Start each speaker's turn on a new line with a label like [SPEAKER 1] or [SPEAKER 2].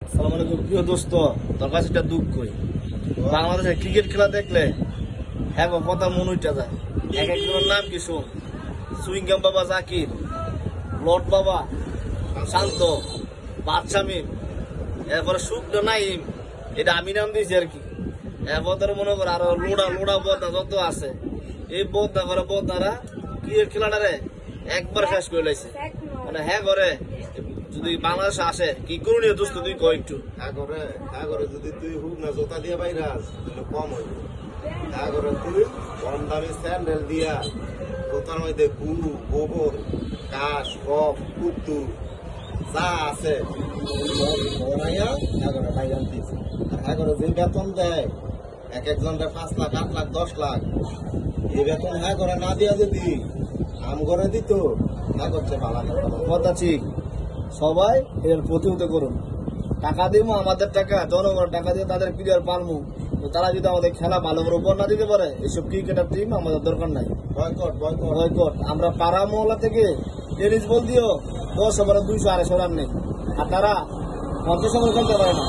[SPEAKER 1] আসসালামু আলাইকুম প্রিয় দোস্ত, তোর কাছে একটা দুঃখ কই। বাংলাদেশে ক্রিকেট খেলা দেখলে হ্যাঁ গো, কথা মন উঠে যায়। এক একজনের নাম কি শোন: সুইংগাম বাবা জাকির, লর্ড বাবা শান্ত, বাদশামিম, এরপরে শুক্র নাইম, এটা আমি নাম দিয়েছি আর কি। এরপর তোর মনে কর আরো লোড়া লোড়া বদনা যত আছে, এই বদনা করে বদনারা ক্রিকেট খেলাটারে একবার শেষ করে লাইছে। মানে হ্যাঁ করে যদি বাংলাদেশে আসে কি করণীয় দোস্ত তুই কয় একটু।
[SPEAKER 2] আগরে যদি তুই হুক না জোতা দিয়ে বাইরাস তাহলে কম হইব। আগরে তুই কম দামি স্যান্ডেল দিয়া জোতার মধ্যে গুরু গোবর কাশ কপ কুত্তু যা আছে বনাইয়া আগরে বাইরে আনতিস। আগরে যে বেতন দেয় এক একজনকে 5 লাখ 8 লাখ 10 লাখ, এই বেতন হ্যাঁ করে না দিয়া যদি আম করে দিত না করছে ভালো
[SPEAKER 1] কথা ঠিক, সবাই এর প্রতিহত করুন। টাকা দিব আমাদের টাকা, জনগণের টাকা দিয়ে তাদের প্লেয়ার পালমু, তো তারা যদি আমাদের খেলা ভালো করে উপর না দিতে পারে, এসব ক্রিকেটার টিম আমাদের দরকার নাই।
[SPEAKER 2] Boycott boycott
[SPEAKER 1] boycott. আমরা পাড়া মহল্লা থেকে টেনিস বল দিও 10 ওভারে 200 250 রান নেই, আর তারা 50 ওভার খেলতে পারে না।